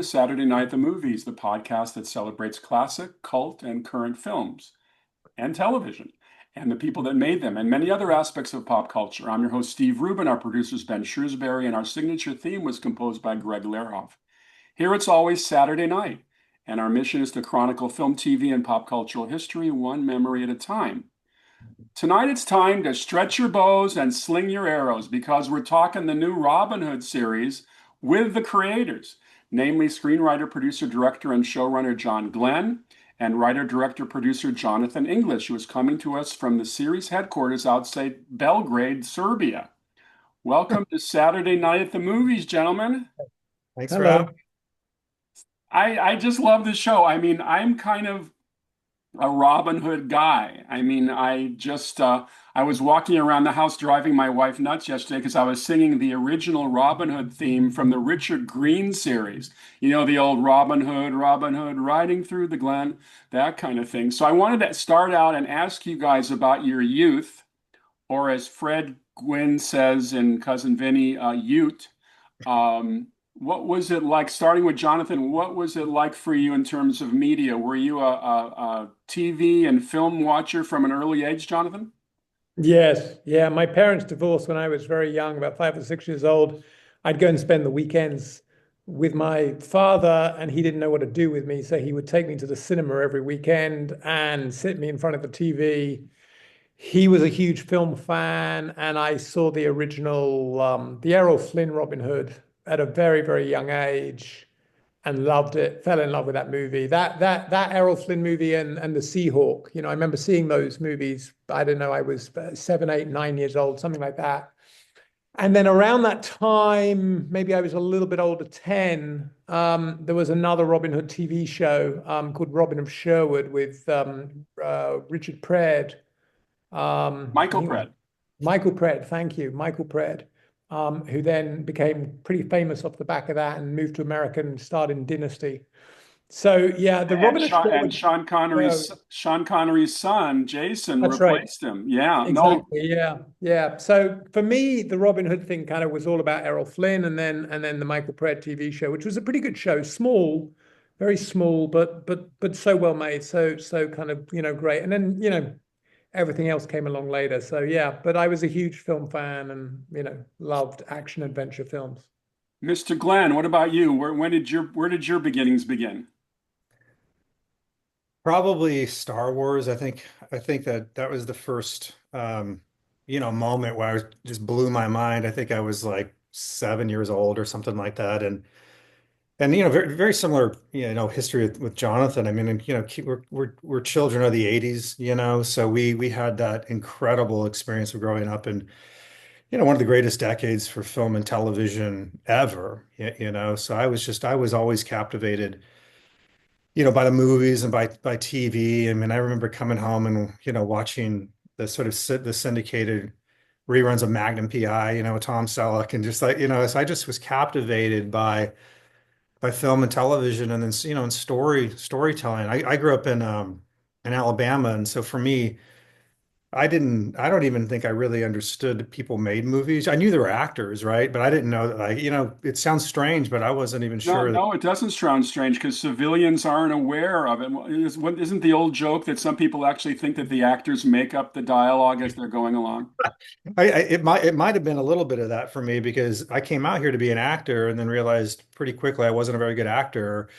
to Saturday Night at the Movies, the podcast that celebrates classic, cult, and current films and television, and the people that made them, and many other aspects of pop culture. I'm your host, Steve Rubin. Our producer's Ben Shrewsbury, and our signature theme was composed by Greg Lehrhoff. Here it's always Saturday night, and our mission is to chronicle film, TV, and pop cultural history one memory at a time. Tonight it's time to stretch your bows and sling your arrows because we're talking the new Robin Hood series with the creators, namely screenwriter, producer, director, and showrunner John Glenn and writer, director, producer Jonathan English, who is coming to us from the series headquarters outside Belgrade, Serbia. Welcome to Saturday Night at the Movies, gentlemen. Thanks for having me. I just love the show. I mean, I'm kind of a Robin Hood guy. I mean, I was walking around the house driving my wife nuts yesterday because I was singing the original Robin Hood theme from the Richard Green series. You know, the old Robin Hood, riding through the glen, that kind of thing. So I wanted to start out and ask you guys about your youth, or as Fred Gwynn says in Cousin Vinny, Ute. What was it like, starting with Jonathan, what was it like for you in terms of media? Were you a TV and film watcher from an early age, Jonathan? Yes, yeah. My parents divorced when I was very young, about 5 or 6 years old. I'd go and spend the weekends with my father, and he didn't know what to do with me, so he would take me to the cinema every weekend and sit me in front of the TV. He was a huge film fan, and I saw the original, the Errol Flynn Robin Hood at a very, very young age and loved it, fell in love with that movie. That Errol Flynn movie and the Seahawk. You know, I remember seeing those movies. I don't know, I was 7, 8, 9 years old, something like that. And then around that time, maybe I was a little bit older, 10, there was another Robin Hood TV show called Robin of Sherwood with Richard Praed. Michael Pratt. Michael Praed, thank you, Michael Praed, who then became pretty famous off the back of that and moved to America and starred in Dynasty. So yeah, the And Robin Hood show. Sean Connery's son, Jason, That's right. replaced him. Yeah, no, Exactly. Yeah. Yeah. So for me, the Robin Hood thing kind of was all about Errol Flynn and then the Michael Praed TV show, which was a pretty good show. Small, very small, but so well made, so kind of, great. And then, everything else came along later. So yeah, but I was a huge film fan and, loved action adventure films. Mr. Glenn, what about you? Where did your beginnings begin? Probably Star Wars. I think that was the first moment where I was just blew my mind. I think I was like 7 years old or something like that. And very very similar, history with Jonathan. I mean, and, we're children of the 80s, so we had that incredible experience of growing up in, one of the greatest decades for film and television ever, So I was always captivated by the movies and by TV. I mean, I remember coming home and, watching the sort of the syndicated reruns of Magnum PI, with Tom Selleck and just like, so I just was captivated by film and television and then, and storytelling. I grew up in Alabama. And so for me, I don't even think I really understood people made movies. I knew there were actors, right? But I didn't know that, like, it sounds strange, but I wasn't even No, sure that. no, it doesn't sound strange because civilians aren't aware of it. Isn't the old joke that some people actually think that the actors make up the dialogue as they're going along? It might have been a little bit of that for me because I came out here to be an actor and then realized pretty quickly I wasn't a very good actor.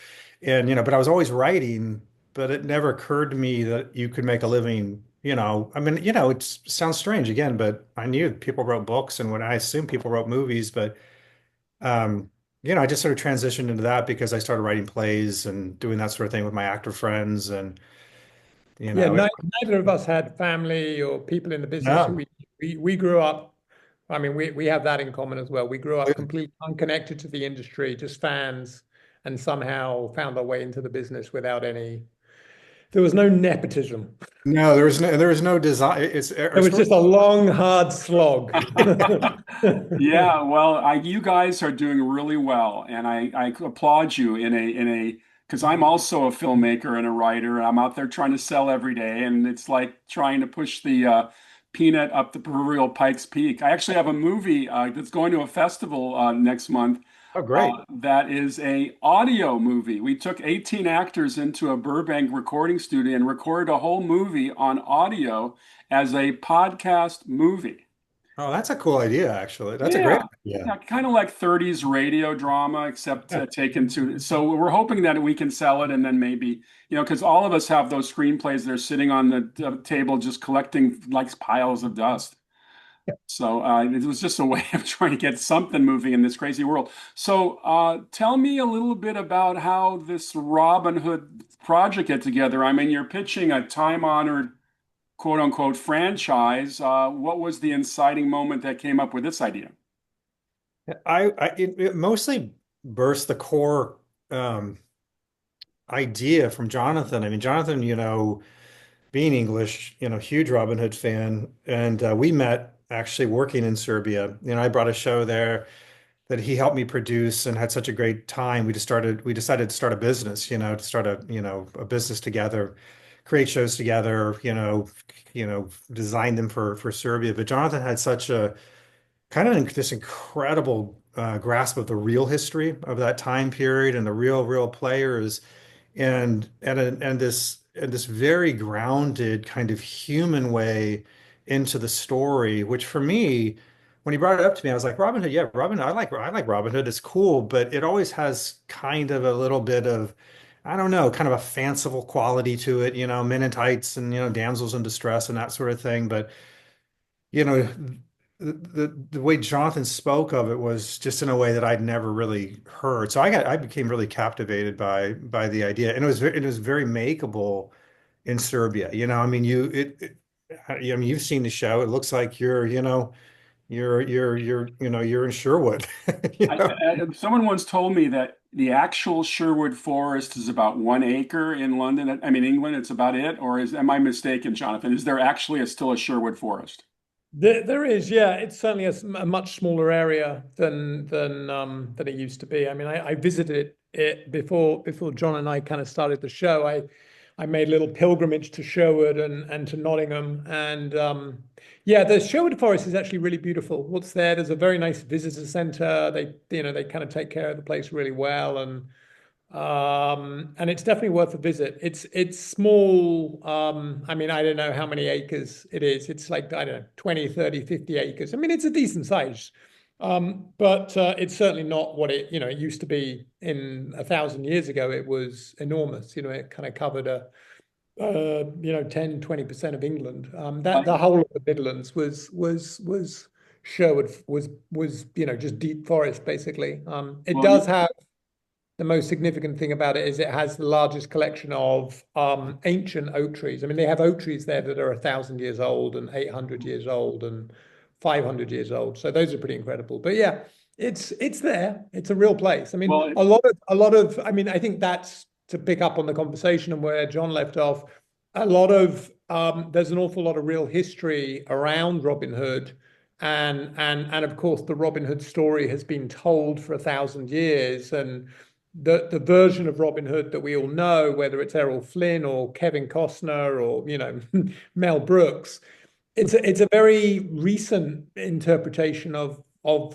And, but I was always writing, but it never occurred to me that you could make a living, I mean, it sounds strange again, but I knew people wrote books and when I assumed people wrote movies, but I just sort of transitioned into that because I started writing plays and doing that sort of thing with my actor friends and, you Yeah, know, it, neither of us had family or people in the business who no. we grew up. I mean, we have that in common as well. We grew up completely unconnected to the industry, just fans, and somehow found our way into the business without any. There was no nepotism. No, there was no design. Our It was story. just a long, hard slog. Yeah, well, you guys are doing really well, and I applaud you because I'm also a filmmaker and a writer, and I'm out there trying to sell every day, and it's like trying to push the peanut up the proverbial Pikes Peak. I actually have a movie that's going to a festival next month Oh, great. That is a audio movie. We took 18 actors into a Burbank recording studio and recorded a whole movie on audio as a podcast movie. Oh, that's a cool idea, actually. That's a great Yeah. idea. Yeah, kind of like 30s radio drama, except taken to. So we're hoping that we can sell it and then maybe, because all of us have those screenplays that are sitting on the table just collecting like piles of dust. So it was just a way of trying to get something moving in this crazy world. So tell me a little bit about how this Robin Hood project get together. I mean, you're pitching a time-honored quote unquote franchise. What was the inciting moment that came up with this idea? It mostly burst the core um, idea from Jonathan. I mean, Jonathan, being English, huge Robin Hood fan, and we met actually working in Serbia. I brought a show there that he helped me produce and had such a great time. We decided to start a business, to start a business together, create shows together, design them for Serbia. But Jonathan had such a kind of this incredible grasp of the real history of that time period and the real players and this very grounded kind of human way into the story, which for me, when he brought it up to me, I was like, Robin Hood, yeah, Robin Hood, I like Robin Hood. It's cool, but it always has kind of a little bit of, I don't know, kind of a fanciful quality to it, men in tights and damsels in distress and that sort of thing. But you know, the way Jonathan spoke of it was just in a way that I'd never really heard. So I became really captivated by the idea, and it was very makeable in Serbia. I mean, I mean, you've seen the show. It looks like you're in Sherwood. You know? Someone once told me that the actual Sherwood Forest is about 1 acre in London. I mean, England, it's about it. Or am I mistaken, Jonathan? Is there actually still a Sherwood Forest? There is, yeah. It's certainly a much smaller area than it used to be. I mean, I visited it before John and I kind of started the show. I made a little pilgrimage to Sherwood and to Nottingham, and yeah, the Sherwood Forest is actually really beautiful. What's there? There's a very nice visitor center. They kind of take care of the place really well, and it's definitely worth a visit. It's small. I mean, I don't know how many acres it is. It's like, I don't know, 20, 30, 50 acres. I mean, it's a decent size. But it's certainly not what it used to be in 1,000 years ago. It was enormous. It kind of covered 10, 20% of England. That the whole of the Midlands was Sherwood was just deep forest basically. It Well, does have the most significant thing about it is it has the largest collection of ancient oak trees. I mean, they have oak trees there that are 1,000 years old and 800 years old and 500 years old. So those are pretty incredible. But yeah, it's there. It's a real place. I mean, well, a lot of. I mean, I think that's to pick up on the conversation and where John left off. A lot of there's an awful lot of real history around Robin Hood. And of course, the Robin Hood story has been told for 1,000 years, and the version of Robin Hood that we all know, whether it's Errol Flynn or Kevin Costner or Mel Brooks, it's a very recent interpretation of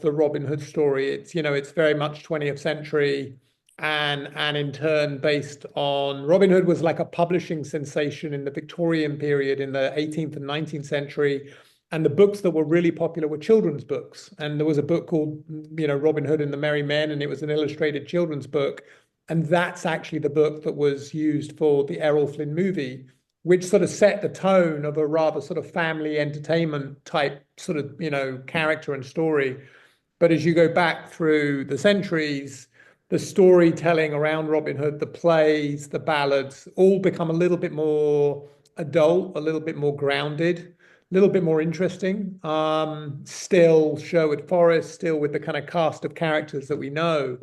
the Robin Hood story. It's very much 20th century, and in turn based on Robin Hood was like a publishing sensation in the Victorian period in the 18th and 19th century. And the books that were really popular were children's books. And there was a book called, Robin Hood and the Merry Men, and it was an illustrated children's book. And that's actually the book that was used for the Errol Flynn movie, which sort of set the tone of a rather sort of family entertainment type sort of, character and story. But as you go back through the centuries, the storytelling around Robin Hood, the plays, the ballads, all become a little bit more adult, a little bit more grounded, a little bit more interesting. Still Sherwood Forest, still with the kind of cast of characters that we know.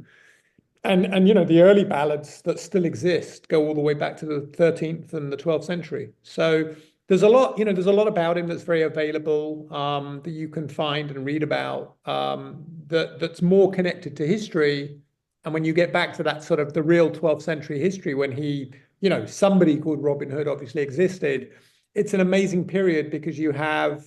And the early ballads that still exist go all the way back to the 13th and the 12th century. So there's a lot about him that's very available, that you can find and read about, that's more connected to history. And when you get back to that sort of the real 12th century history, when somebody called Robin Hood obviously existed, it's an amazing period because you have,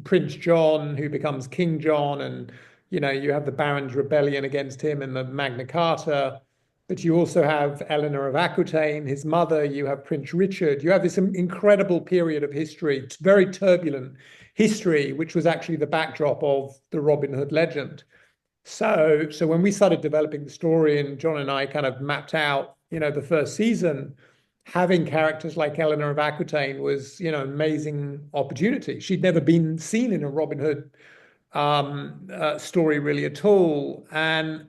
Prince John who becomes King John, and You have the Barons' Rebellion against him and the Magna Carta, but you also have Eleanor of Aquitaine, his mother. You have Prince Richard. You have this incredible period of history. It's very turbulent history, which was actually the backdrop of the Robin Hood legend. So when we started developing the story, and John and I kind of mapped out, the first season, having characters like Eleanor of Aquitaine was, an amazing opportunity. She'd never been seen in a Robin Hood story really at all, and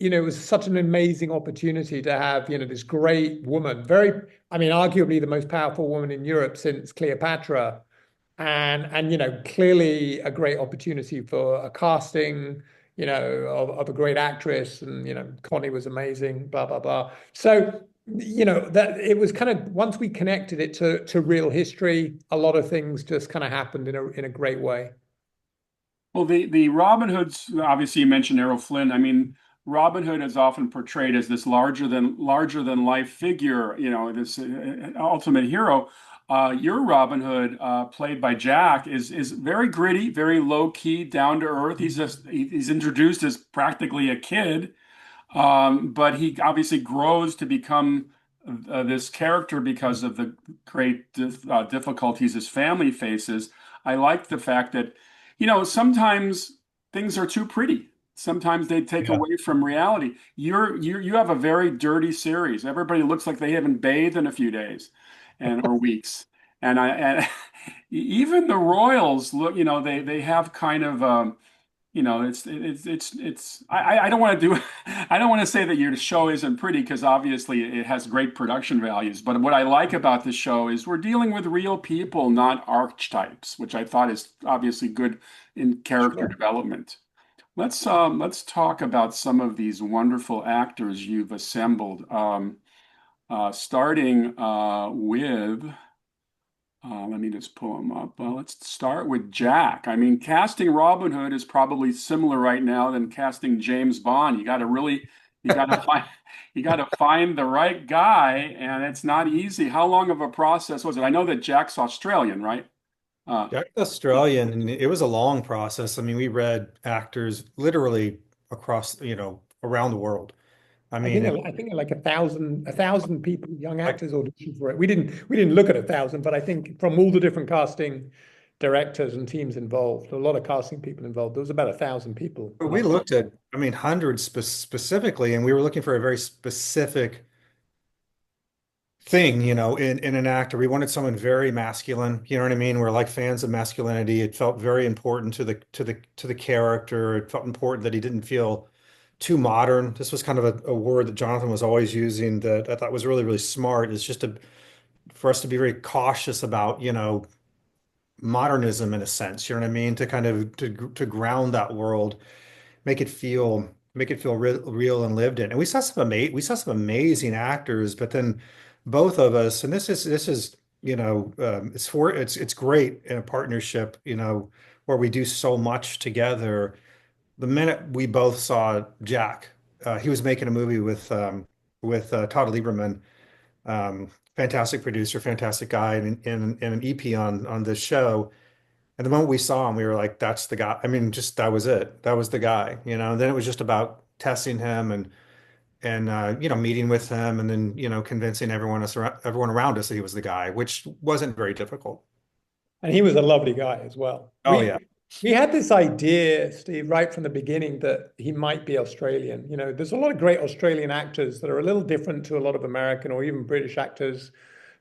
it was such an amazing opportunity to have, this great woman, arguably the most powerful woman in Europe since Cleopatra, and clearly a great opportunity for a casting, of a great actress, and Connie was amazing, blah blah blah. So that it was kind of, once we connected it to real history, a lot of things just kind of happened in a great way. Well, the Robin Hoods, obviously you mentioned Errol Flynn. I mean, Robin Hood is often portrayed as this larger than life figure, this ultimate hero. Your Robin Hood, played by Jack, is very gritty, very low key, down to earth. He's introduced as practically a kid, but he obviously grows to become this character because of the great difficulties his family faces. I like the fact that, sometimes things are too pretty. Sometimes they take Yeah. away from reality. You have a very dirty series. Everybody looks like they haven't bathed in a few days or weeks. And even the royals look, they have kind of I don't want to do I don't want to say that your show isn't pretty, because obviously it has great production values. But what I like about the show is we're dealing with real people, not archetypes, which I thought is obviously good in character Sure. development. Let's talk about some of these wonderful actors you've assembled. Starting with let me just pull them up. Let's start with Jack. I mean, casting Robin Hood is probably similar right now than casting James Bond. You got to find, you got to find the right guy, and it's not easy. How long of a process was it? I know that Jack's Australian, right? Uh, Jack Australian, and it was a long process. I mean, we read actors literally across, around the world. I I mean, think it, I think like a thousand people, young like actors auditioned for it. We didn't look at a thousand, but I think from all the different casting directors and teams involved, a lot of casting people involved. There was about 1,000 people when I we started. looked at, I mean, hundreds specifically, and we were looking for a very specific thing, in an actor. We wanted someone very masculine. You know what I mean? We're like fans of masculinity. It felt very important to the character. It felt important that he didn't feel too modern. This was kind of a word that Jonathan was always using that I thought was really, really smart. Is just for us to be very cautious about, modernism in a sense. You know what I mean? To kind of to ground that world, make it feel real and lived in. And we saw some amazing actors, but then both of us, and this is it's great in a partnership, where we do so much together. The minute we both saw Jack, he was making a movie with Todd Lieberman, fantastic producer, fantastic guy, and an EP on this show. And the moment we saw him, we were like, that's the guy. I mean, just that was it. That was the guy, And then it was just about testing him and meeting with him, and then convincing everyone around us that he was the guy, which wasn't very difficult. And he was a lovely guy as well. Oh We yeah. we had this idea, Steve, right from the beginning that he might be Australian. There's a lot of great Australian actors that are a little different to a lot of American or even British actors.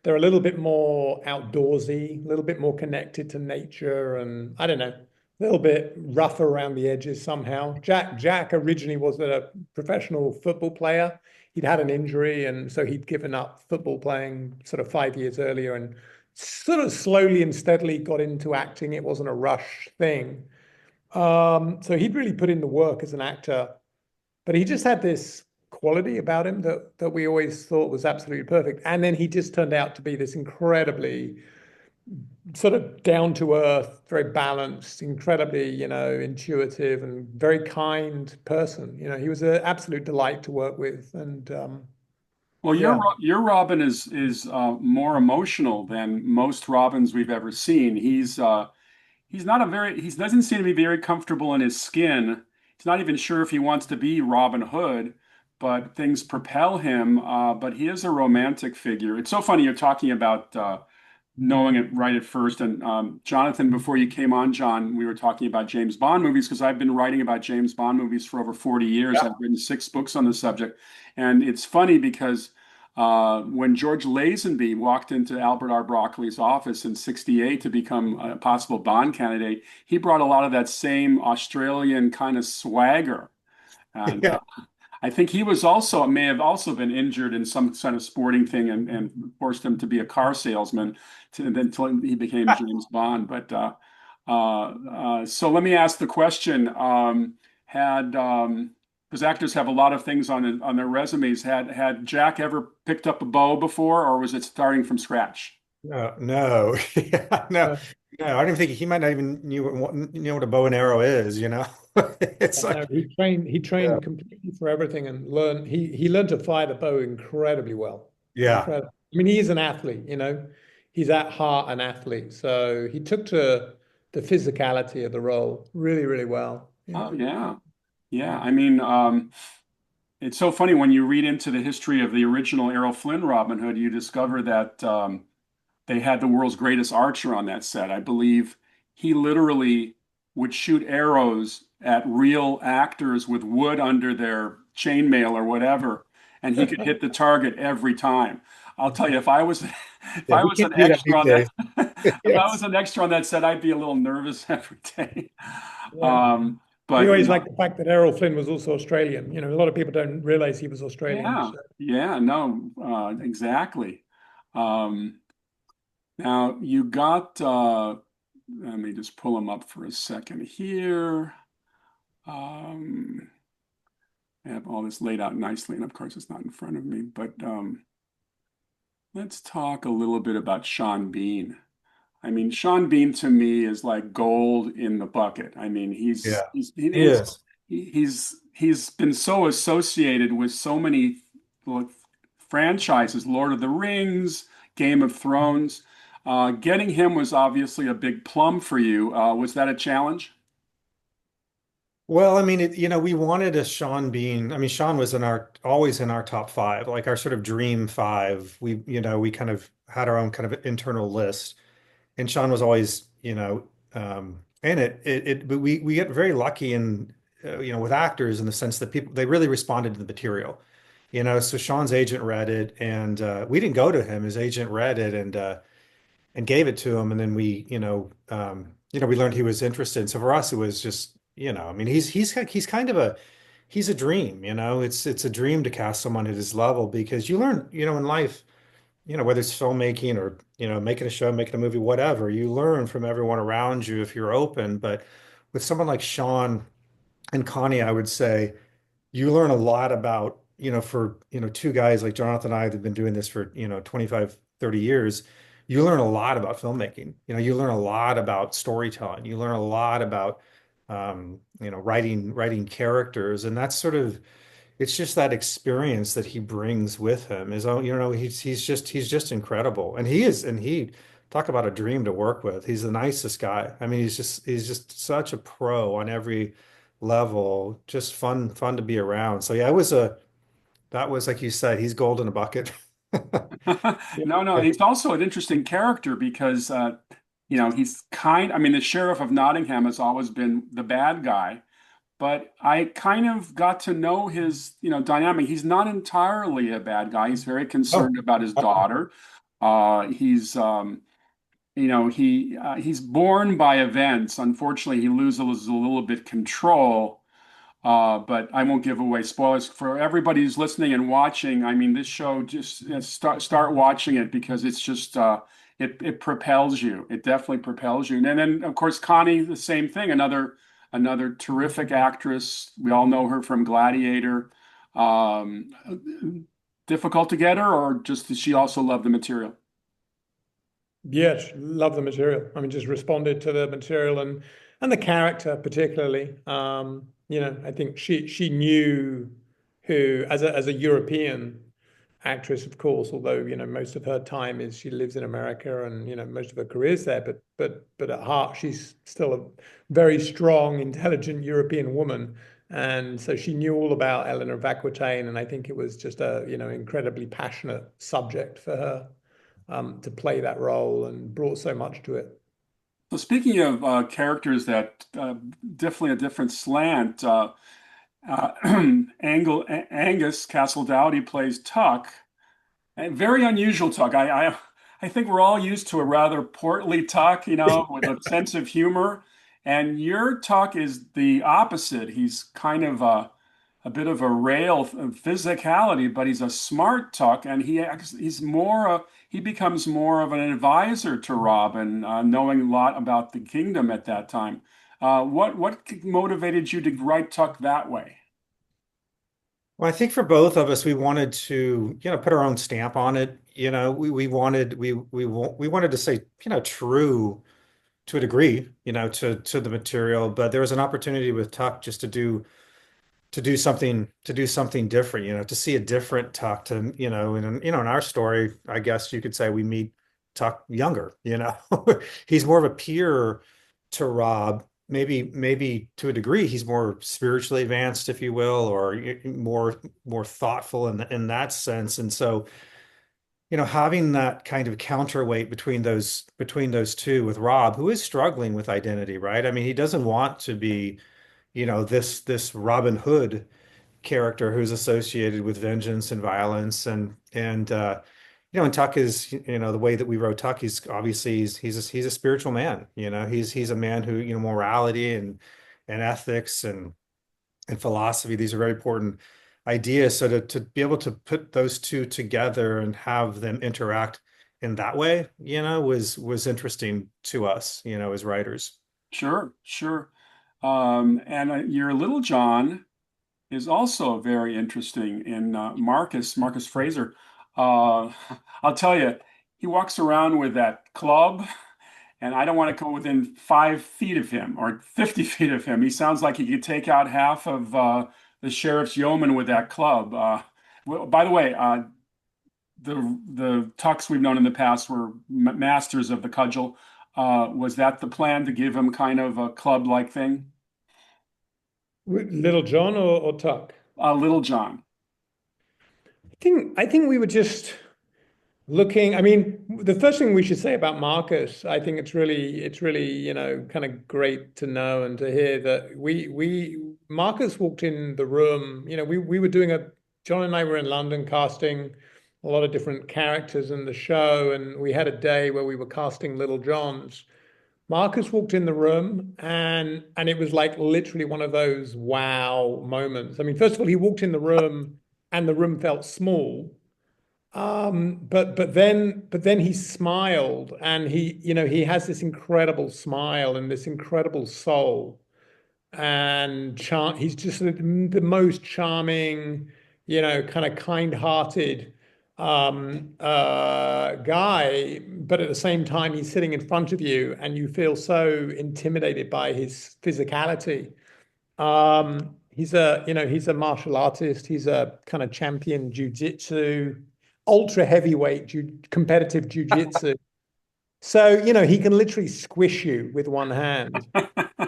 They're a little bit more outdoorsy, a little bit more connected to nature, and I don't know, a little bit rougher around the edges somehow. Jack originally was a professional football player. He'd had an injury, and so he'd given up football playing sort of 5 years earlier, and sort of slowly and steadily got into acting. It wasn't a rush thing. So he'd really put in the work as an actor, but he just had this quality about him that we always thought was absolutely perfect. And then he just turned out to be this incredibly sort of down to earth, very balanced, incredibly, intuitive and very kind person. He was an absolute delight to work with. And well, yeah, your Robin is more emotional than most Robins we've ever seen. He doesn't seem to be very comfortable in his skin. he's not even sure if he wants to be Robin Hood, but things propel him. But he is a romantic figure. It's so funny you're talking about knowing it right at first. And Jonathan, before you came on, John, we were talking about James Bond movies because I've been writing about James Bond movies for over 40 years. Yeah. I've written 6 books on the subject. And it's funny because when George Lazenby walked into Albert R. Broccoli's office in '68 to become a possible Bond candidate, he brought a lot of that same Australian kind of swagger. And Yeah. I think he was also may have also been injured in some kind of sporting thing and forced him to be a car salesman until he became James Bond. But so let me ask the question: had because actors have a lot of things on their resumes. Had Jack ever picked up a bow before, or was it starting from scratch? No, no, yeah, no, Uh, no. I don't even think he might not even knew what a bow and arrow is, you know? It's no, like, he yeah, trained completely for everything and learned he learned to fire the bow incredibly well. yeah. Incredible. I mean, he is an athlete, you know. He's at heart an athlete. So he took to the physicality of the role really, really well. Oh Yeah. yeah, yeah. I mean, it's so funny when you read into the history of the original Errol Flynn Robin Hood, you discover that they had the world's greatest archer on that set. I believe he literally would shoot arrows at real actors with wood under their chainmail or whatever, and he could hit the target every time. I'll tell you, if I was if Yeah, I we was can't an do that extra these on that days. if I was Yes. an extra on that set, I'd be a little nervous every day. Yeah. Um, We but always like the fact that Errol Flynn was also Australian. You know, a lot of people don't realize he was Australian. yeah, So yeah, no, exactly. Um, Now you got let me just pull them up for a second here. Um, I have all this laid out nicely, and of course it's not in front of me, but let's talk a little bit about Sean Bean. I mean, Sean Bean to me is like gold in the bucket. I mean, Yeah. Yes. he's been so associated with so many like, franchises, Lord of the Rings, Game of Thrones. Getting him was obviously a big plum for you. Was that a challenge? Well, I mean, we wanted a Sean Bean. I mean, Sean was always in our top five, like our sort of dream five. We kind of had our own kind of internal list, and Sean was always, in it. But we get very lucky in, with actors in the sense that they really responded to the material, So Sean's agent read it, and we didn't go to him. His agent read it and gave it to him, and then we learned he was interested. So for us, it was just, I mean, he's kind of he's a dream, It's a dream to cast someone at his level because you learn, in life, whether it's filmmaking or, making a show, making a movie, whatever, you learn from everyone around you if you're open. But with someone like Sean and Connie, I would say you learn a lot about, for, two guys like Jonathan and I that have been doing this for, 25, 30 years, you learn a lot about filmmaking. You learn a lot about storytelling. You learn a lot about, writing characters. And that's sort of, it's just that experience that he brings with him is, he's just incredible. And he talk about a dream to work with. He's the nicest guy. I mean, he's just such a pro on every level, just fun to be around. So yeah, that was like you said, he's gold in a bucket. yeah, No, no, he's also an interesting character because he's I mean, the Sheriff of Nottingham has always been the bad guy, but I kind of got to know his, dynamic. He's not entirely a bad guy. He's very Oh, concerned about his daughter. He's he's born by events. Unfortunately, he loses a little bit control. But I won't give away spoilers for everybody who's listening and watching. I mean, this show just start watching it because it's just it propels you. It definitely propels you. And then of course Connie, the same thing. Another terrific actress. We all know her from Gladiator. Difficult to get her, or just does she also love the material? yeah, love the material. I mean, just responded to the material and the character particularly. You know, I think she knew who as a European actress, of course, although, you know, most of her time is she lives in America and, you know, most of her career is there, but at heart she's still a very strong, intelligent European woman. And so she knew all about Eleanor of Aquitaine, and I think it was just a, incredibly passionate subject for her to play that role and brought so much to it. So speaking of characters that definitely a different slant, uh, Angus Castle Dowdy plays Tuck, a very unusual Tuck. I think we're all used to a rather portly Tuck, with a sense of humor, and your Tuck is the opposite. He's kind of a bit of a rail of physicality, but he's a smart Tuck, and he becomes more of an advisor to Robin, knowing a lot about the kingdom at that time. What motivated you to write Tuck that way? Well, I think for both of us, we wanted to, put our own stamp on it. We wanted to say, true to a degree, to the material, but there was an opportunity with Tuck just to do something different, to see a different Tuck in our story, I guess you could say we meet Tuck younger. He's more of a peer to Rob. Maybe to a degree, he's more spiritually advanced, if you will, or more thoughtful in that sense. And so, having that kind of counterweight between those two with Rob, who is struggling with identity, right? I mean, he doesn't want to be, this Robin Hood character who's associated with vengeance and violence and Tuck is, the way that we wrote Tuck, he's obviously he's a spiritual man. He's a man who, morality and ethics and philosophy, these are very important ideas. So to be able to put those two together and have them interact in that way, was interesting to us, as writers. Sure, sure. And your Little John is also very interesting in Marcus Fraser. Uh, I'll tell you, he walks around with that club, and I don't want to go within 5 feet of him or 50 feet of him. He sounds like he could take out half of the sheriff's yeoman with that club. By the way, the Tucks we've known in the past were masters of the cudgel. Was that the plan to give him kind of a club-like thing? Little John or Tuck? Little John. I think we were just looking. I mean, the first thing we should say about Marcus, I think it's really, kind of great to know and to hear that we Marcus walked in the room. We were doing John and I were in London casting a lot of different characters in the show, and we had a day where we were casting Little Johns. Marcus walked in the room and it was like literally one of those wow moments. I mean, first of all, he walked in the room and the room felt small. But then he smiled, and he has this incredible smile and this incredible soul, and he's just the most charming, kind of kind-hearted guy. But at the same time, he's sitting in front of you, and you feel so intimidated by his physicality. He's a martial artist. He's a kind of champion jujitsu, ultra heavyweight competitive jujitsu. So, he can literally squish you with one hand.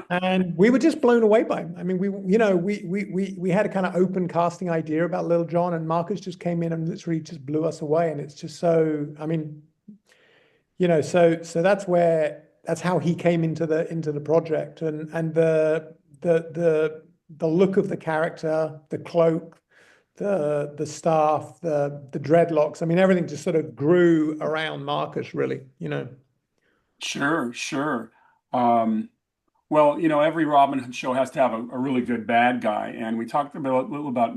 And we were just blown away by him. I mean, we had a kind of open casting idea about Little John, and Marcus just came in and literally just blew us away. And it's just so, I mean, so that's how he came into the project, and the look of the character, the cloak, the staff, the dreadlocks. I mean, everything just sort of grew around Marcus, really. Sure, sure. Um, well, every Robin Hood show has to have a really good bad guy, and we talked a little about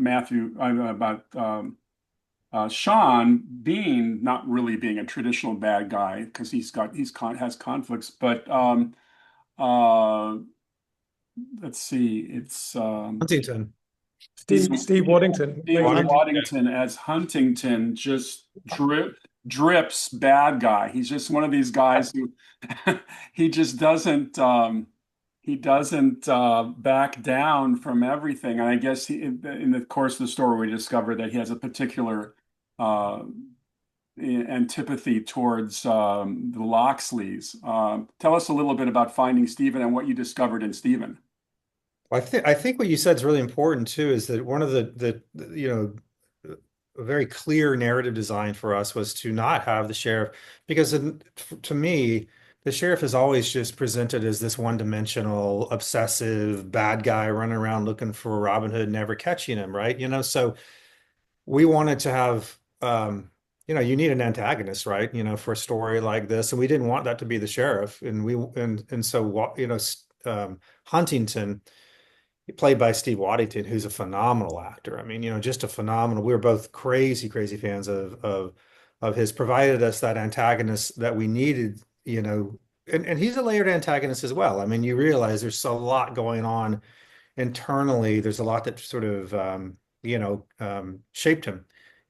Sean Bean not really being a traditional bad guy because has conflicts. But uh, let's see, it's Huntington. Steve Waddington Steve plays Huntington. Waddington as Huntington just drips bad guy. He's just one of these guys who he just doesn't back down from everything. And I guess in the course of the story, we discover that he has a particular uh, antipathy towards the Loxleys. Tell us a little bit about finding Stephen and what you discovered in Stephen. I think what you said is really important too, is that one of a very clear narrative design for us was to not have the sheriff, because to me, the sheriff is always just presented as this one-dimensional, obsessive bad guy running around looking for Robin Hood, never catching him, right? So we wanted to have, you need an antagonist, right? For a story like this, and we didn't want that to be the sheriff, and so Huntington, played by Steve Waddington, who's a phenomenal actor. I mean, just a phenomenal. We were both crazy, crazy fans of his. Provided us that antagonist that we needed, and he's a layered antagonist as well. I mean, you realize there's a lot going on internally. There's a lot that sort of shaped him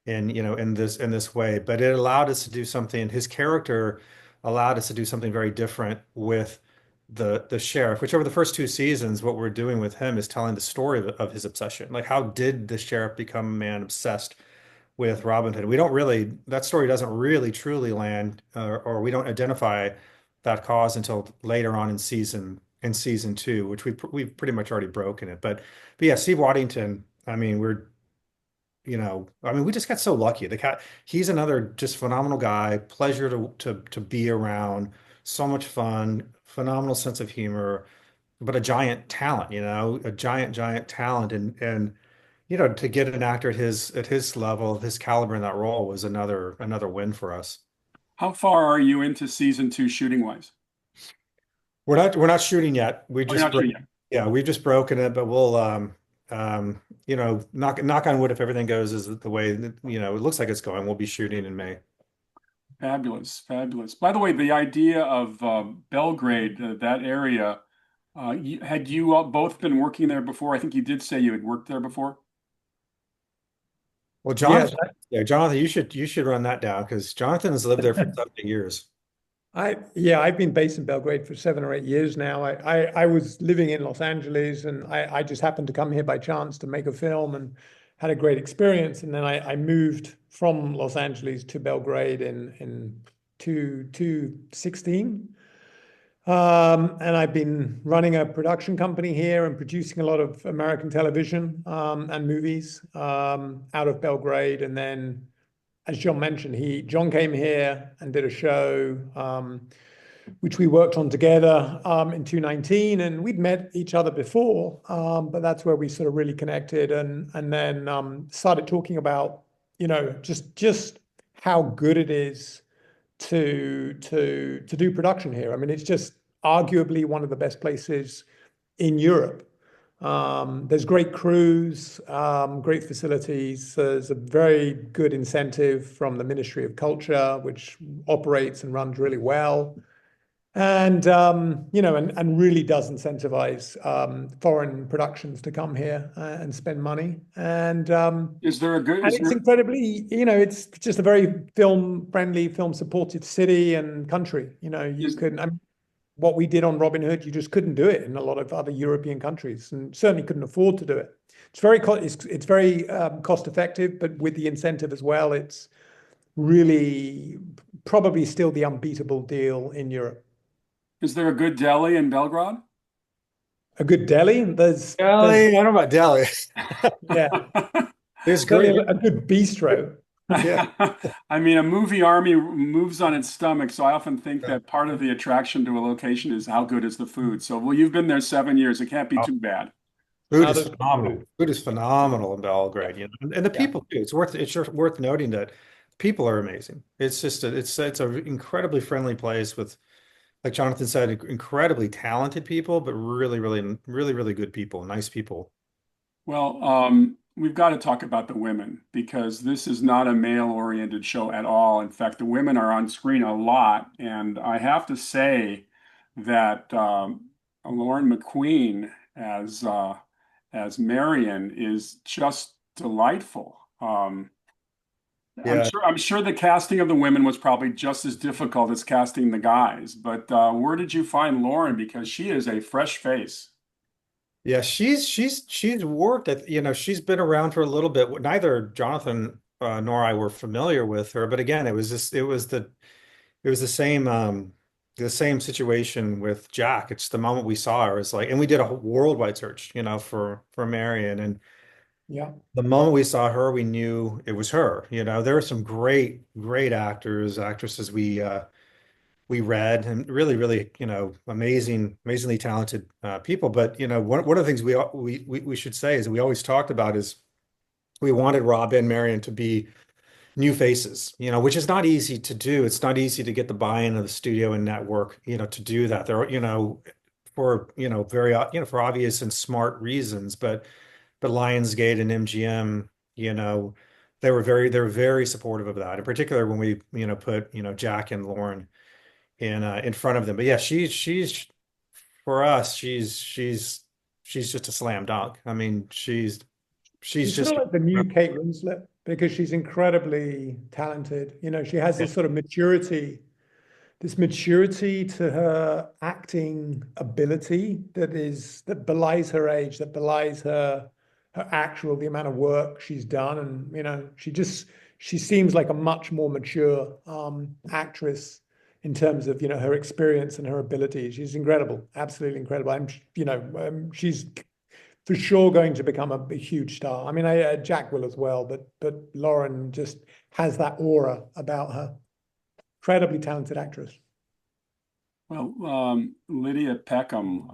in this way. But it allowed us to do something. His character allowed us to do something very different with the sheriff, which over the first two seasons, what we're doing with him is telling the story of his obsession. Like, how did the sheriff become a man obsessed with Robin Hood? That story doesn't really truly land, or we don't identify that cause until later on in season two, which we've pretty much already broken it. But yeah, Steve Waddington. I mean, we just got so lucky. He's another just phenomenal guy, pleasure to be around, so much fun, phenomenal sense of humor, but a giant talent, a giant talent, and to get an actor at his level, of his caliber in that role was another win for us. How far are you into season two shooting wise? We're not shooting yet. Oh, you're not shooting yet. Yeah, we've just broken it, but we'll knock on wood, if everything goes as the way that, it looks like it's going, we'll be shooting in May. Fabulous, fabulous. By the way, the idea of Belgrade, that area, had you both been working there before? I think you did say you had worked there before. Well, Yeah, Jonathan, you should run that down, because Jonathan has lived there for 70 years. I've been based in Belgrade for 7 or 8 years now. I was living in Los Angeles, and I just happened to come here by chance to make a film and had a great experience. And then I moved from Los Angeles to Belgrade in 2016. And I've been running a production company here and producing a lot of American television and movies out of Belgrade. And then, as John mentioned, John came here and did a show which we worked on together in 2019, and we'd met each other before, but that's where we sort of really connected, and then started talking about just how good it is to do production here. I mean, it's just arguably one of the best places in Europe. There's great crews, great facilities. There's a very good incentive from the Ministry of Culture, which operates and runs really well, and and really does incentivize foreign productions to come here and spend money. And Is there a good? and it's incredibly, it's just a very film-friendly, film-supported city and country. You can. What we did on Robin Hood, you just couldn't do it in a lot of other European countries, and certainly couldn't afford to do it. It's very cost effective, but with the incentive as well, it's really probably still the unbeatable deal in Europe. Is there a good deli in Belgrade? A good deli, there's Delhi, I don't know about Delhi. yeah, There's certainly great. a good bistro. Yeah. I mean, a movie army moves on its stomach, so I often think that part of the attraction to a location is how good is the food. So, well, you've been there 7 years. It can't be Oh, too bad. Food Now is there's phenomenal. food. Food is phenomenal in Belgrade, and the Yeah. people too. It's worth noting that people are amazing. It's just it's an incredibly friendly place with, like Jonathan said, incredibly talented people, but really, really, really, really good people, nice people. Well, we've got to talk about the women because this is not a male-oriented show at all. In fact, the women are on screen a lot, and I have to say that Lauren McQueen as Marian is just delightful. I'm Yeah. sure I'm sure the casting of the women was probably just as difficult as casting the guys. But where did you find Lauren? Because she is a fresh face. Yeah, she's worked at, she's been around for a little bit. Neither Jonathan nor I were familiar with her, but again, it was the same. the same situation with Jack. It's the moment we saw her, it's like, and we did a whole worldwide search, for Marian, and Yeah. the moment we saw her, we knew it was her. There were some great, great actresses we read, and really, really, amazingly talented people. But one of the things we should say is we always talked about is we wanted Rob and Marian to be new faces, which is not easy to do. It's not easy to get the buy-in of the studio and network, to do that. For very for obvious and smart reasons, but Lionsgate and MGM, they were very supportive of that. In particular, when we put Jack and Lauren in front of them. But yeah, she's for us, she's just a slam dunk. I mean, she's She's just sort of like the new Kate Winslet because she's incredibly talented. She has this maturity to her acting ability that belies her age, that belies the amount of work she's done. And, she seems like a much more mature actress in terms of, her experience and her ability. She's incredible, absolutely incredible. She's for sure going to become a huge star. I mean, Jack will as well, but Lauren just has that aura about her. Incredibly talented actress. Well, Lydia Peckham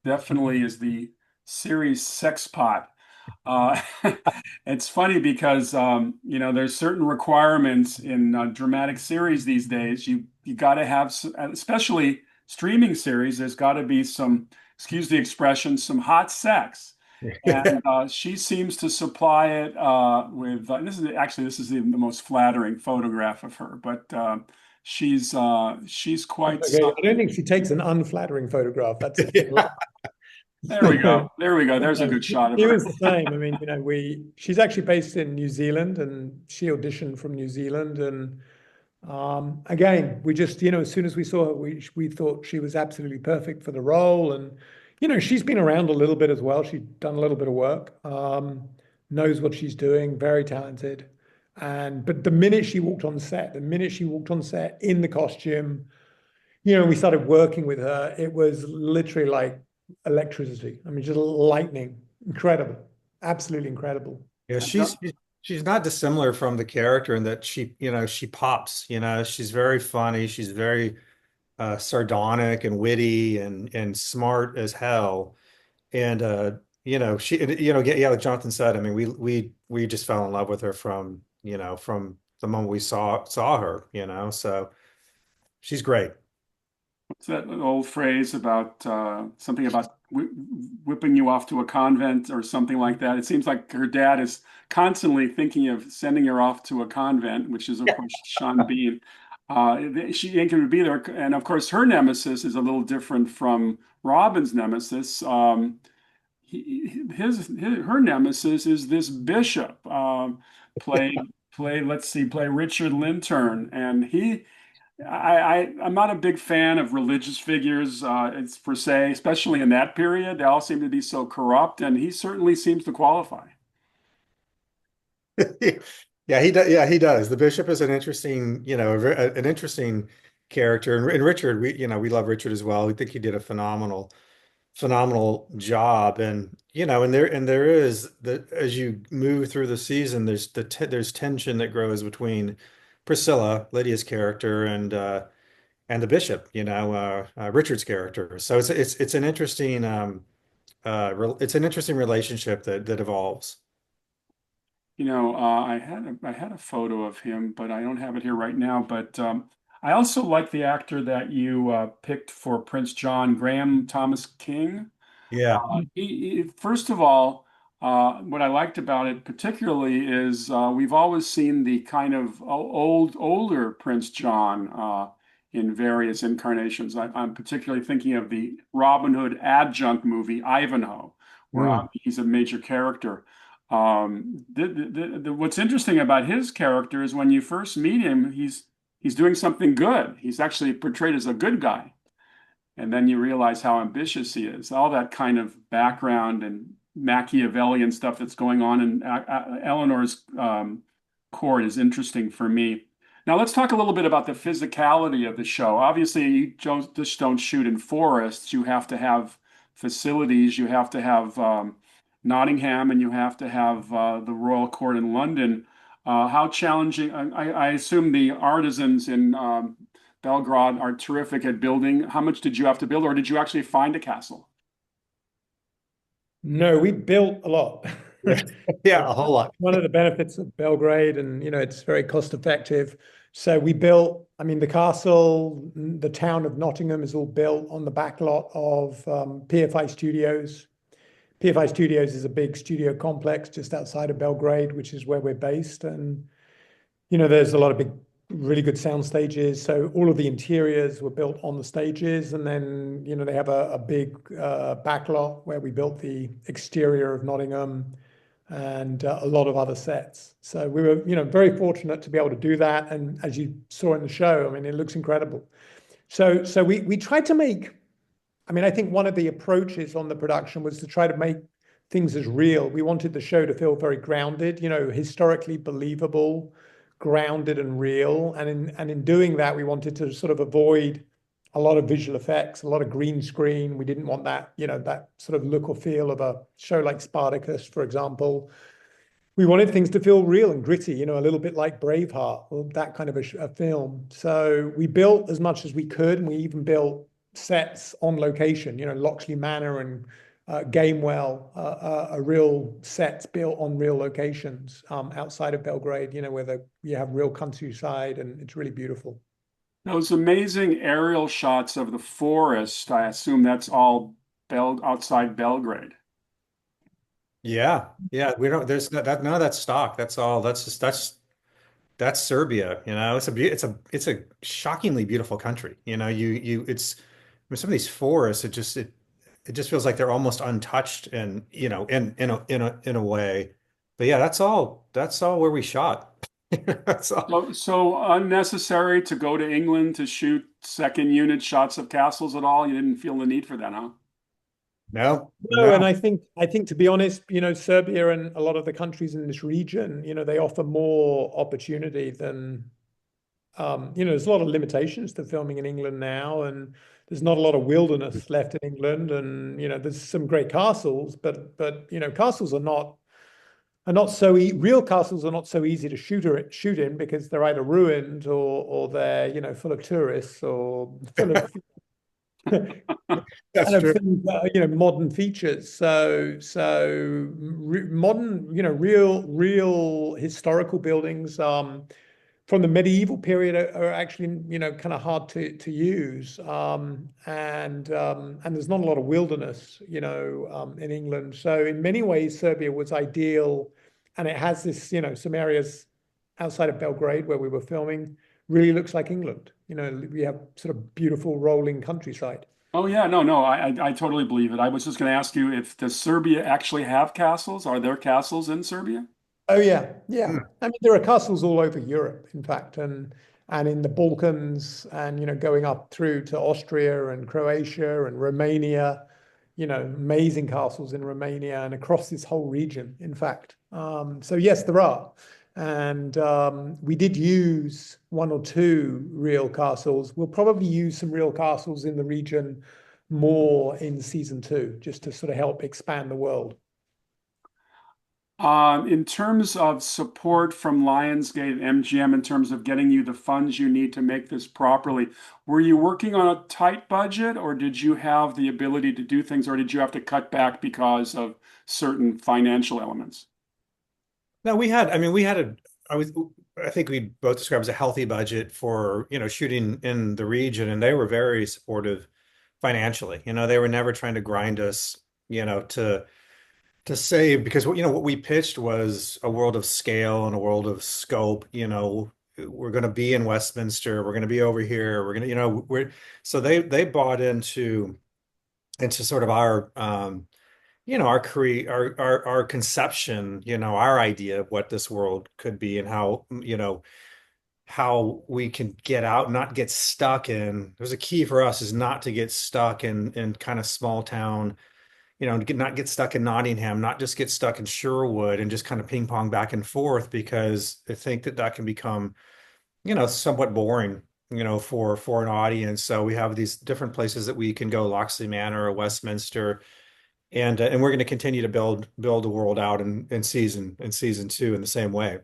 definitely is the series sex pot. It's funny because there's certain requirements in dramatic series these days. You got to have, especially streaming series. There's got to be some, excuse the expression, some hot sex, and she seems to supply it with. This is the most flattering photograph of her, but she's quite Okay, I don't something. think she takes an unflattering photograph. That's There we go. There we go. There's a good shot of She her. was the same. I mean, she's actually based in New Zealand and she auditioned from New Zealand. And again, we just, as soon as we saw her, we thought she was absolutely perfect for the role. And, she's been around a little bit as well. She's done a little bit of work, knows what she's doing, very talented. But the minute she walked on set in the costume, we started working with her, it was literally like electricity. I mean, just lightning. Incredible. Absolutely incredible. Yeah, she's not dissimilar from the character in that she pops. She's very funny. She's very sardonic and witty and smart as hell. And yeah, like Jonathan said, I mean, we just fell in love with her from the moment we saw her. So she's great. It's that old phrase about something about whipping you off to a convent or something like that. It seems like her dad is constantly thinking of sending her off to a convent, which is, of course, Sean Bean. She ain't going to be there. And of course, her nemesis is a little different from Robin's nemesis. Her nemesis is this bishop, played, play Richard Lintern. And I'm not a big fan of religious figures, it's per se, especially in that period. They all seem to be so corrupt, and he certainly seems to qualify. Yeah, he does. Yeah, he does. The bishop is an interesting, an interesting character, and Richard, we love Richard as well. We think he did a phenomenal job, and there is as you move through the season, there's tension that grows between Priscilla, Lydia's character, and the bishop, Richard's character. So it's an interesting it's an interesting relationship that evolves. I had a photo of him, but I don't have it here right now. But I also like the actor that you picked for Prince John, Graeme Thomas King. Yeah. First of all, what I liked about it particularly is we've always seen the kind of older Prince John in various incarnations. I'm particularly thinking of the Robin Hood adjunct movie Ivanhoe, where Mm. he's a major character. What's interesting about his character is when you first meet him, he's doing something good. He's actually portrayed as a good guy. And then you realize how ambitious he is. All that kind of background and Machiavellian stuff that's going on in Eleanor's court is interesting for me. Now let's talk a little bit about the physicality of the show. Obviously, you just don't shoot in forests. You have to have facilities. You have to have Nottingham, and you have to have the Royal Court in London. How challenging? I assume the artisans in Belgrade are terrific at building. How much did you have to build, or did you actually find a castle? No, we built a lot. Yeah, a whole lot. One of the benefits of Belgrade, and it's very cost effective. So we built, I mean, the castle, the town of Nottingham is all built on the back lot of PFI Studios. PFI Studios is a big studio complex just outside of Belgrade, which is where we're based. And, there's a lot of big, really good sound stages. So all of the interiors were built on the stages. And then, they have a big back lot where we built the exterior of Nottingham and a lot of other sets. So we were, very fortunate to be able to do that. And as you saw in the show, I mean, it looks incredible. So we tried to make, I mean, I think one of the approaches on the production was to try to make things as real. We wanted the show to feel very grounded, historically believable, grounded and real. And in doing that, we wanted to sort of avoid a lot of visual effects, a lot of green screen. We didn't want that, that sort of look or feel of a show like Spartacus, for example. We wanted things to feel real and gritty, a little bit like Braveheart or that kind of a film. So we built as much as we could, and we even built sets on location, Loxley Manor and Gamewell, a real sets built on real locations outside of Belgrade, where you have real countryside, and it's really beautiful. Those amazing aerial shots of the forest, I assume that's all outside Belgrade. Yeah, yeah. We don't. There's none of that stock. That's all. That's Serbia. It's a shockingly beautiful country. It's I mean, some of these forests. It just feels like they're almost untouched, and in a way. But yeah, that's all where we shot. That's all. So unnecessary to go to England to shoot second unit shots of castles at all? You didn't feel the need for that, huh? No, No, and no. I think to be honest, Serbia and a lot of the countries in this region, they offer more opportunity than there's a lot of limitations to filming in England now, and there's not a lot of wilderness left in England, and there's some great castles, but castles are not so real castles are not so easy to shoot in because they're either ruined or they're full of tourists or full of That's kind of true. things that are, modern features. So modern, real historical buildings from the medieval period are actually, kind of hard to use. And there's not a lot of wilderness, in England. So in many ways, Serbia was ideal, and it has this, some areas outside of Belgrade where we were filming really looks like England. We have sort of beautiful rolling countryside. Oh yeah, no, no, I totally believe it. I was just going to ask you, if does Serbia actually have castles? Are there castles in Serbia? Oh yeah, yeah. Hmm. I mean, there are castles all over Europe, in fact, and in the Balkans, and going up through to Austria and Croatia and Romania. Amazing castles in Romania and across this whole region, in fact. So yes, there are, and we did use one or two real castles. We'll probably use some real castles in the region more in season two, just to sort of help expand the world. In terms of support from Lionsgate and MGM, in terms of getting you the funds you need to make this properly, were you working on a tight budget, or did you have the ability to do things, or did you have to cut back because of certain financial elements? No, I mean, I think we both described as a healthy budget for, shooting in the region, and they were very supportive financially. They were never trying to grind us, to save, because what we pitched was a world of scale and a world of scope. We're going to be in Westminster, we're going to be over here, we're going to, we're so they bought into sort of our our our conception, our idea of what this world could be, and how we can get out, not get stuck in. There's a key for us is not to get stuck in kind of small town, not get stuck in Nottingham, not just get stuck in Sherwood and just kind of ping pong back and forth, because I think that can become somewhat boring, for an audience. So we have these different places that we can go, Locksley Manor or Westminster, and we're going to continue to build the world out in season two in the same way.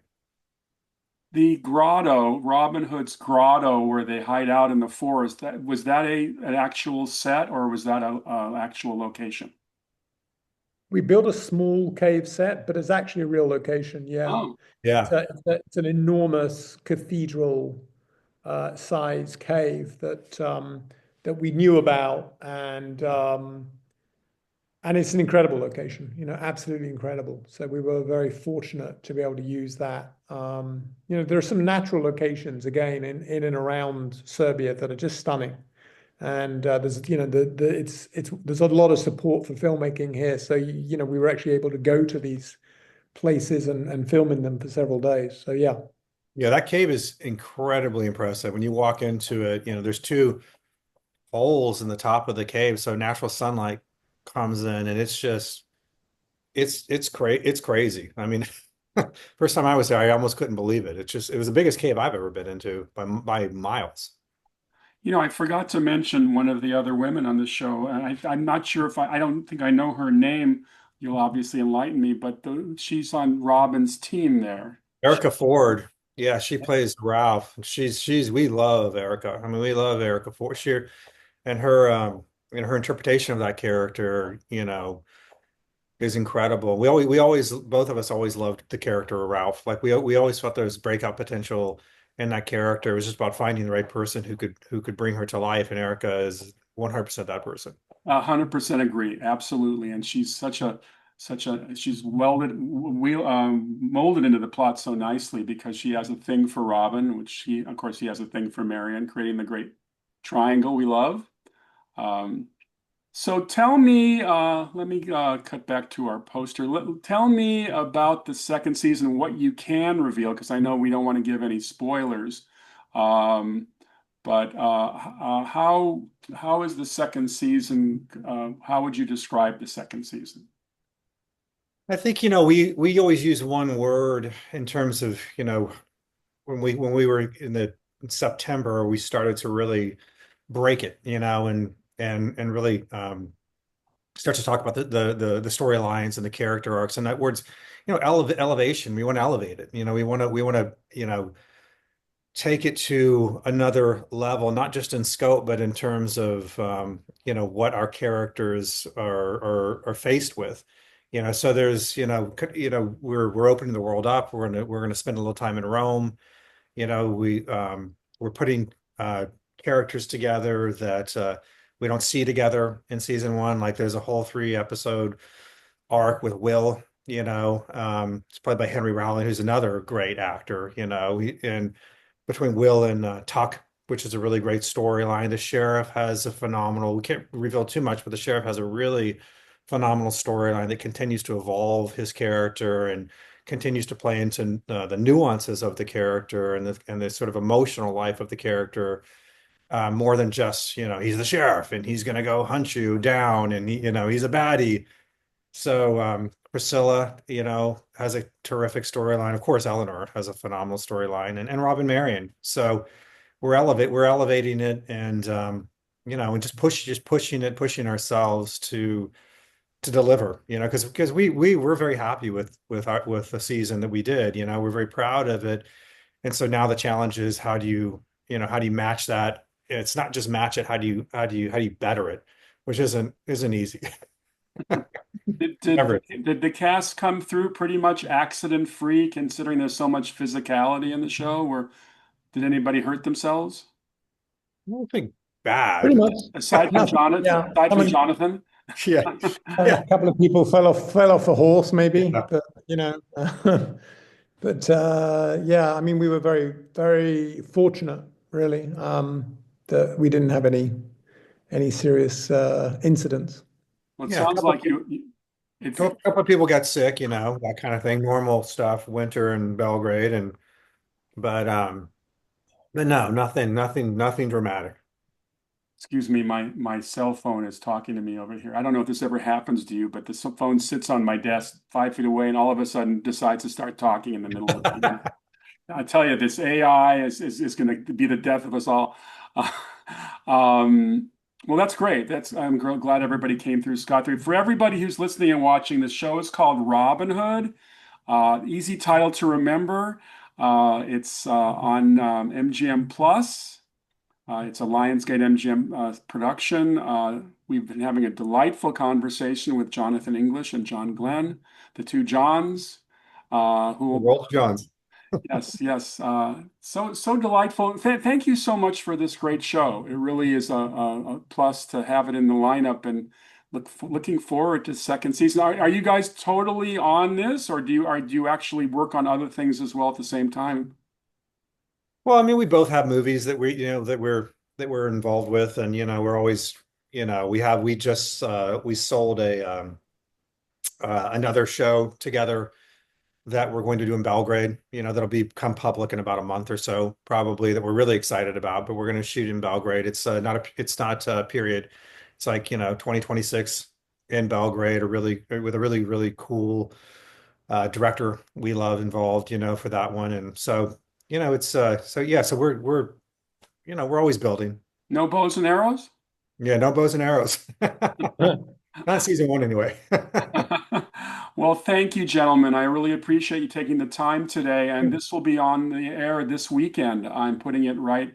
The grotto, Robin Hood's grotto, where they hide out in the forest, that was that an actual set or was that a actual location? We built a small cave set, but it's actually a real location. Yeah. Oh, Yeah. It's an enormous cathedral size cave that we knew about, and it's an incredible location, absolutely incredible. So we were very fortunate to be able to use that. There are some natural locations again in and around Serbia that are just stunning. And there's there's a lot of support for filmmaking here. So we were actually able to go to these places and film in them for several days. So yeah. Yeah, that cave is incredibly impressive. When you walk into it, there's two holes in the top of the cave, so natural sunlight comes in, and it's crazy. I mean, first time I was there, I almost couldn't believe it. It was the biggest cave I've ever been into by miles. I forgot to mention one of the other women on the show, and I'm not sure if I don't think I know her name. You'll obviously enlighten me, but she's on Robin's team there. Erica Ford, yeah, she plays Ralph. We love Erica. I mean, we love Erica Ford. And her interpretation of that character, is incredible. We always both of us always loved the character of Ralph. Like we always felt there was breakout potential in that character. It was just about finding the right person who could bring her to life, and Erica is 100% that person. 100% agree, absolutely. And she's she's molded into the plot so nicely because she has a thing for Robin, of course, he has a thing for Marian, creating the great triangle we love. So tell me, let me cut back to our poster. Tell me about the second season, what you can reveal, because I know we don't want to give any spoilers. But how is the second season? How would you describe the second season? I think, we always use one word in terms of, when we were in September, we started to really break it, and really start to talk about the storylines and the character arcs. And that words, elevation. We want to elevate it. We want to take it to another level, not just in scope, but in terms of what our characters are faced with. So there's we're opening the world up. We're gonna spend a little time in Rome. We're putting characters together that we don't see together in season one. Like there's a whole 3 episode arc with Will. It's played by Henry Rowland, who's another great actor. And between Will and Tuck, which is a really great storyline. The sheriff has a phenomenal. We can't reveal too much, but the sheriff has a really phenomenal storyline that continues to evolve his character and continues to play into the nuances of the character and the sort of emotional life of the character, more than just he's the sheriff and he's going to go hunt you down and he's a baddie. So Priscilla, has a terrific storyline. Of course, Eleanor has a phenomenal storyline, and Robin Marian. So we're elevating it, and just pushing ourselves to deliver, because we were very happy with the season that we did. We're very proud of it. And so now the challenge is how do you match that? It's not just match it, how do you better it, which isn't easy. Never. Did the cast come through pretty much accident free, considering there's so much physicality in the show? Or did anybody hurt themselves? I don't think bad. Pretty much. Aside from Jonathan, Yeah. aside from Jonathan? Yeah. A couple of people fell off a horse, maybe, Yeah. but yeah, I mean, we were very, very fortunate, really, that we didn't have any serious incidents. Well, it Yeah, a sounds couple, like if couple of people got sick, that kind of thing, normal stuff, winter in Belgrade, but no, nothing dramatic. excuse me, my cell phone is talking to me over here. I don't know if this ever happens to you, but the phone sits on my desk 5 feet away and all of a sudden decides to start talking in the middle of it. I tell you, this AI is going to be the death of us all. Um, well, that's great. I'm glad everybody came through scot-free. For everybody who's listening and watching, the show is called Robin Hood. Easy title to remember. It's on MGM Plus. It's a Lionsgate MGM production. We've been having a delightful conversation with Jonathan English and John Glenn, the two Johns, who The will. Rolls Johns. Yes, yes. So delightful. Thank you so much for this great show. It really is a plus to have it in the lineup, and looking forward to second season. Are you guys totally on this, or do you actually work on other things as well at the same time? Well, I mean, we both have movies that that we're involved with, and we're always, we sold a another show together that we're going to do in Belgrade. That'll become public in about a month or so, probably, that we're really excited about. But we're going to shoot in Belgrade. It's not a period. It's like 2026 in Belgrade, with a really really cool director we love involved, for that one. And so it's so yeah, so we're always building. No bows and arrows? Yeah, no bows and arrows. Not season one anyway. Well, thank you, gentlemen. I really appreciate you taking the time today. And this will be on the air this weekend. I'm putting it right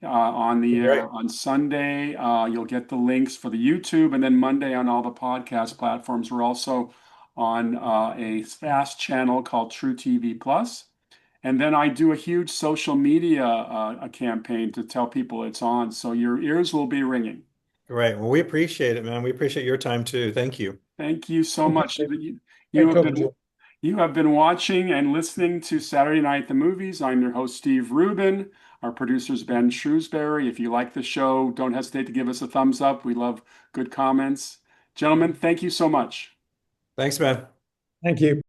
on the Great. air on Sunday. You'll get the links for the YouTube, and then Monday on all the podcast platforms. We're also on a fast channel called True TV Plus. And then I do a huge social media a campaign to tell people it's on. So your ears will be ringing. Great. Well, we appreciate it, man. We appreciate your time too. Thank you. Thank you so much. You Great have talking to been you. you have been watching and listening to Saturday Night at the Movies. I'm your host, Steve Rubin. Our producer's Ben Shrewsbury. If you like the show, don't hesitate to give us a thumbs up. We love good comments. Gentlemen, thank you so much. Thanks, man. Thank you.